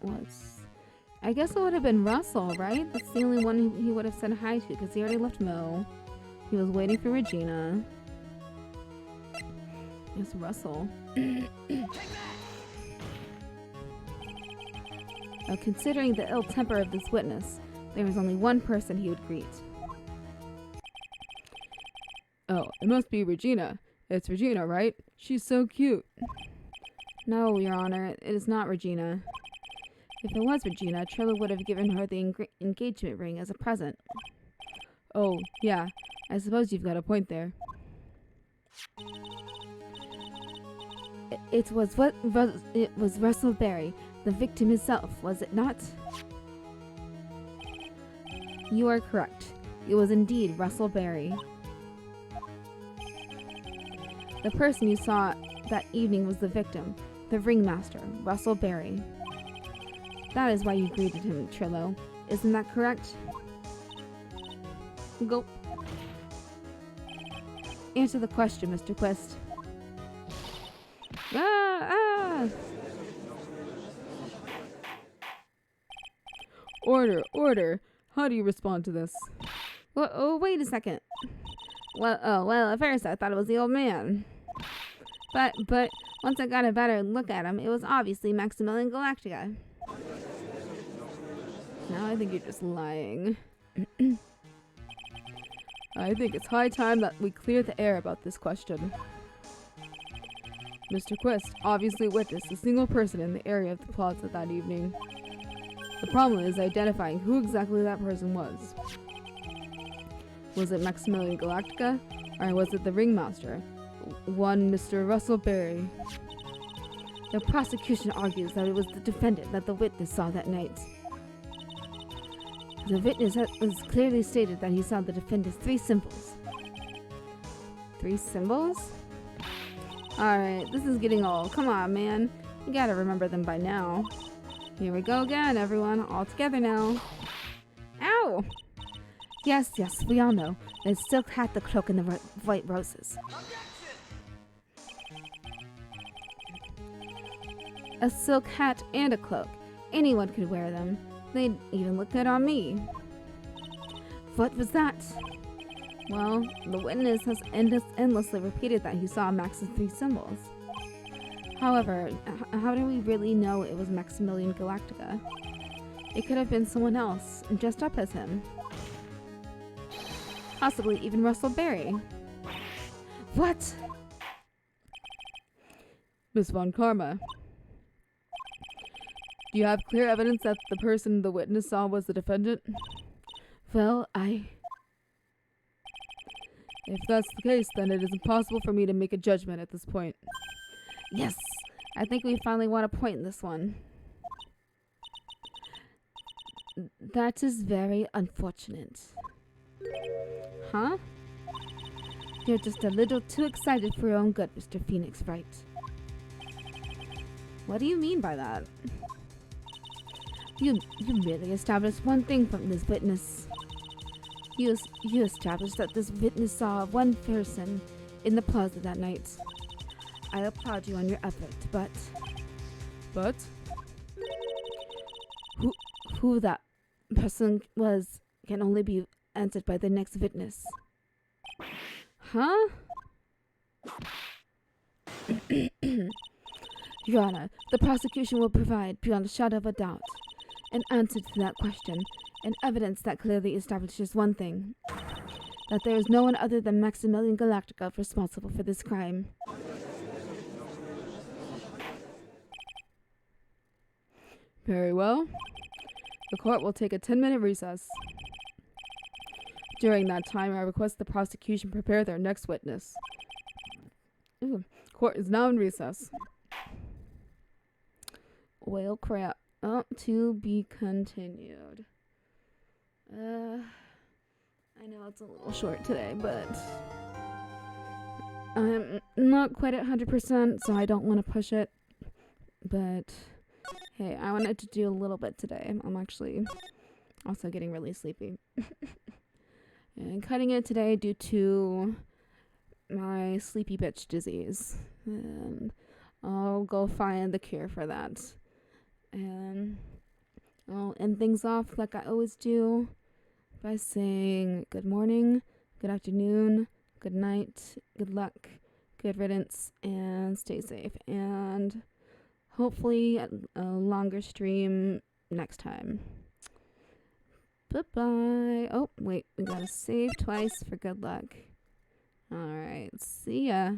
was... I guess it would have been Russell, right? That's the only one he would have said hi to, because he already left Mo. He was waiting for Regina. It's Russell. Considering the ill temper of this witness, there was only one person he would greet. Oh, it must be Regina. It's Regina, right? She's so cute. No, Your Honor, it is not Regina. If it was Regina, Trillo would have given her the engagement ring as a present. Oh, yeah. I suppose you've got a point there. It was Russell Berry, the victim himself, was it not? You are correct. It was indeed Russell Berry. The person you saw that evening was the victim, the ringmaster, Russell Berry. That is why you greeted him, Trillo. Isn't that correct? Go. Answer the question, Mr. Quist. Order, order. How do you respond to this? Oh, wait a second. Well, at first I thought it was the old man. But once I got a better look at him, it was obviously Maximilian Galactica. Now I think you're just lying. I think it's high time that we clear the air about this question. Mr. Quist obviously witnessed a single person in the area of the plaza that evening. The problem is identifying who exactly that person was. Was it Maximilian Galactica, or was it the ringmaster, one Mr. Russell Berry? The prosecution argues that it was the defendant that the witness saw that night. The witness has clearly stated that he saw the defendant's 3 symbols. 3 symbols? Alright, this is getting old. Come on, man. You gotta remember them by now. Here we go again, everyone. All together now. Ow! Yes, we all know. The silk hat, the cloak, and the white roses. A silk hat and a cloak. Anyone could wear them. They'd even look good on me. What was that? Well, the witness has endlessly repeated that he saw Max's 3 symbols. However, how do we really know it was Maximilian Galactica? It could have been someone else, dressed up as him. Possibly even Russell Berry. What? Miss Von Karma, do you have clear evidence that the person the witness saw was the defendant? Well, If that's the case, then it is impossible for me to make a judgment at this point. Yes, I think we finally want a point in this one. That is very unfortunate. Huh? You're just a little too excited for your own good, Mr. Phoenix, Wright. What do you mean by that? You merely established one thing from this witness. You established that this witness saw one person in the plaza that night. I applaud you on your effort, but But who that person was can only be answered by the next witness. Huh? Your Honor, the prosecution will provide, beyond a shadow of a doubt, an answer to that question, and evidence that clearly establishes one thing: that there is no one other than Maximilian Galacticov responsible for this crime. very well. The court will take a 10-minute recess. During that time, I request the prosecution prepare their next witness. Court is now in recess. Well, crap. Oh, to be continued. I know it's a little short today, but I'm not quite at 100%, so I don't want to push it. But hey, I wanted to do a little bit today. I'm actually also getting really sleepy. And cutting it today due to my sleepy bitch disease. And I'll go find the cure for that. And I'll end things off like I always do by saying good morning, good afternoon, good night, good luck, good riddance, and stay safe. And hopefully a longer stream next time. Bye-bye. Oh, wait, we gotta save twice for good luck. Alright, see ya.